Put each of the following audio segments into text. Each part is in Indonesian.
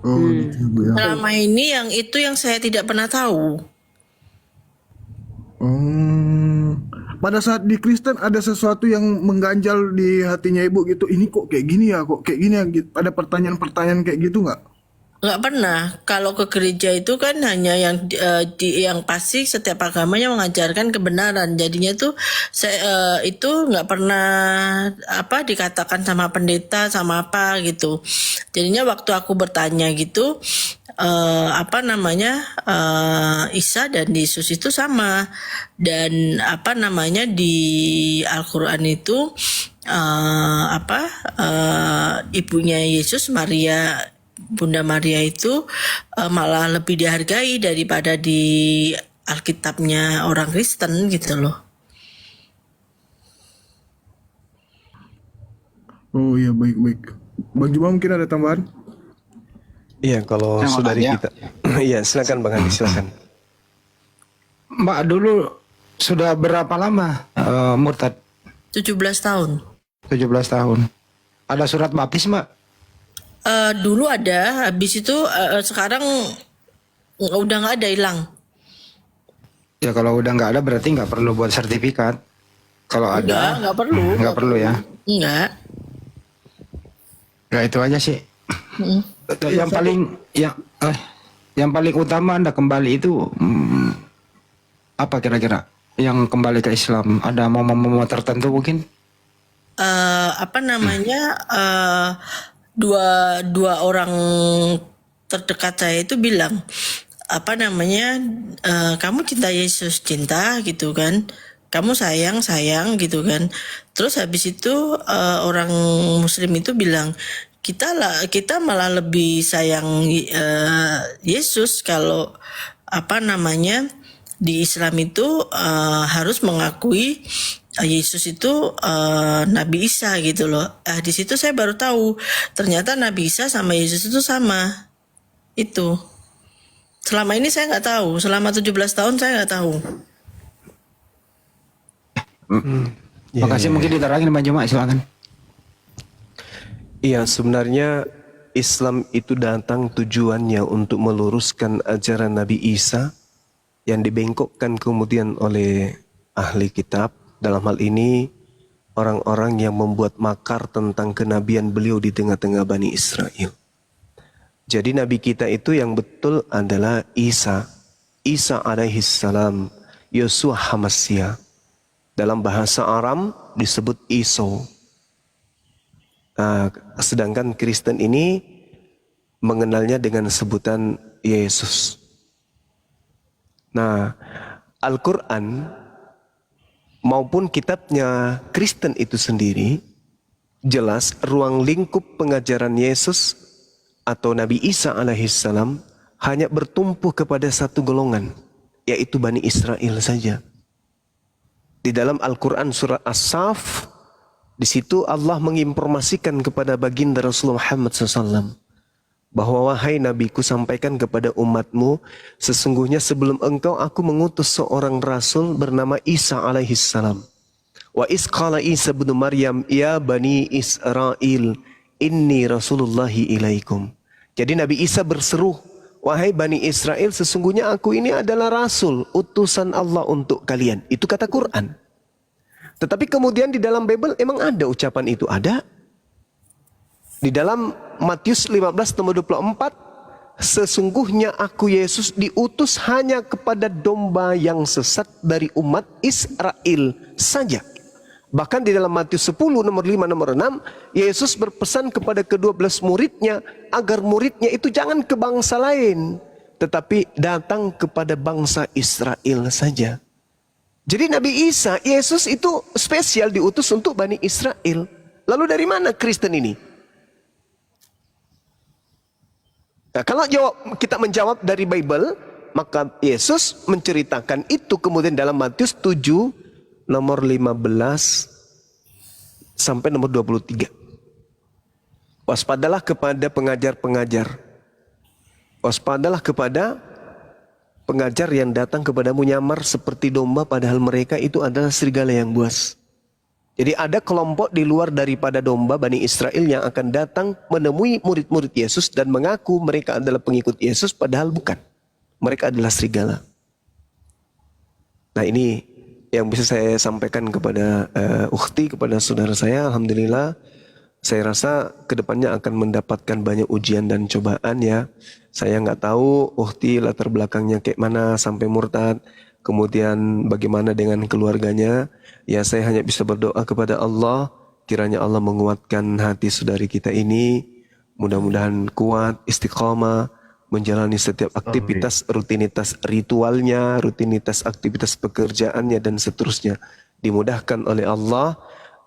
Oh gitu Bu ya. Selama ini yang itu yang saya tidak pernah tahu. Oh. Pada saat di Kristen ada sesuatu yang mengganjal di hatinya Ibu gitu. Ini kok kayak gini ya, kok kayak gini ya. Gitu. Ada pertanyaan-pertanyaan kayak gitu nggak? Nggak pernah. Kalau ke gereja itu kan hanya yang pasti setiap agamanya mengajarkan kebenaran. Jadinya tuh saya itu nggak pernah apa dikatakan sama pendeta sama apa gitu. Jadinya waktu aku bertanya gitu apa namanya Isa dan Yesus itu sama, dan apa namanya di Al-Qur'an itu ibunya Yesus, Maria, Bunda Maria itu malah lebih dihargai daripada di Alkitabnya orang Kristen gitu loh. Oh iya baik-baik. Bang Juma mungkin ada tambahan? Iya, kalau Saya mau saudari tanya, kita. Iya, silakan Bang Andi, silakan. Mbak dulu sudah berapa lama murtad? 17 tahun. 17 tahun. Ada surat baptis, Mbak? Dulu ada, habis itu sekarang udah nggak ada, hilang. Ya kalau udah nggak ada berarti nggak perlu buat sertifikat. Kalau ada, Nggak perlu. nggak perlu ya. Nggak. Ya itu aja sih. Mm. Yang paling yang paling utama Anda kembali itu apa kira-kira? Yang kembali ke Islam ada momen-momen tertentu mungkin? Apa namanya dua orang terdekat saya itu bilang apa namanya kamu cinta Yesus, cinta gitu kan, kamu sayang sayang gitu kan. Terus habis itu orang Muslim itu bilang kita malah lebih sayang Yesus kalau apa namanya di Islam itu harus mengakui Yesus itu Nabi Isa gitu loh. Di situ saya baru tahu ternyata Nabi Isa sama Yesus itu sama. Itu selama ini saya nggak tahu. Selama 17 tahun saya nggak tahu. Makasih, mungkin diterangin Mbak Juma, silakan. Iya, sebenarnya Islam itu datang tujuannya untuk meluruskan ajaran Nabi Isa yang dibengkokkan kemudian oleh ahli kitab. Dalam hal ini orang-orang yang membuat makar tentang kenabian beliau di tengah-tengah Bani Israel. Jadi Nabi kita itu yang betul adalah Isa. Isa alaihissalam, Yosua Hamasya. Dalam bahasa Aram disebut Iso. Sedangkan Kristen ini mengenalnya dengan sebutan Yesus. Nah, Al-Quran maupun kitabnya Kristen itu sendiri jelas ruang lingkup pengajaran Yesus atau Nabi Isa alaihissalam hanya bertumpu kepada satu golongan, yaitu Bani Israel saja. Di dalam Al-Quran surah As-Saf, di situ Allah menginformasikan kepada baginda Rasulullah Muhammad SAW bahwa wahai Nabiku, sampaikan kepada umatmu, sesungguhnya sebelum engkau aku mengutus seorang Rasul bernama Isa alaihissalam. Wa isqala Isa bin Maryam ya Bani Israel inni Rasulullahi ilaikum. Jadi Nabi Isa berseru, wahai Bani Israel, sesungguhnya aku ini adalah Rasul, utusan Allah untuk kalian. Itu kata Quran. Tetapi kemudian di dalam Bible emang ada ucapan itu? Ada. Di dalam Matius 15 nomor 24, sesungguhnya aku Yesus diutus hanya kepada domba yang sesat dari umat Israel saja. Bahkan di dalam Matius 10 nomor 5 nomor 6, Yesus berpesan kepada ke-12 muridnya agar muridnya itu jangan ke bangsa lain, tetapi datang kepada bangsa Israel saja. Jadi Nabi Isa, Yesus itu spesial diutus untuk Bani Israel. Lalu dari mana Kristen ini? Nah, kalau kita menjawab dari Bible, maka Yesus menceritakan itu kemudian dalam Matius 7 nomor 15 sampai nomor 23. Waspadalah kepada pengajar-pengajar. Waspadalah kepada pengajar yang datang kepadamu nyamar seperti domba padahal mereka itu adalah serigala yang buas. Jadi ada kelompok di luar daripada domba Bani Israel yang akan datang menemui murid-murid Yesus dan mengaku mereka adalah pengikut Yesus padahal bukan. Mereka adalah serigala. Nah ini yang bisa saya sampaikan kepada ukhti, kepada saudara saya. Alhamdulillah saya rasa kedepannya akan mendapatkan banyak ujian dan cobaan ya. Saya nggak tahu ukhti latar belakangnya kayak mana sampai murtad. Kemudian bagaimana dengan keluarganya. Ya saya hanya bisa berdoa kepada Allah. Kiranya Allah menguatkan hati saudari kita ini. Mudah-mudahan kuat, istiqamah. Menjalani setiap aktivitas, rutinitas ritualnya, rutinitas aktivitas pekerjaannya dan seterusnya. Dimudahkan oleh Allah.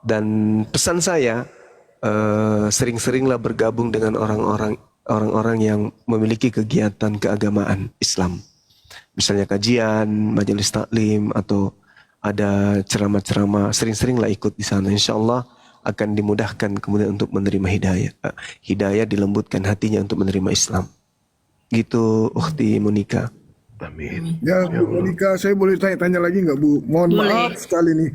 Dan pesan saya, sering-seringlah bergabung dengan orang-orang yang memiliki kegiatan keagamaan Islam. Misalnya kajian, majelis taklim, atau ada ceramah-ceramah, sering-seringlah ikut di sana. Insya Allah akan dimudahkan kemudian untuk menerima hidayah. Hidayah dilembutkan hatinya untuk menerima Islam. Gitu, Ukhti Monika. Ya Bu Monika, saya boleh tanya-tanya lagi nggak Bu? Mohon Boleh. maaf sekali nih.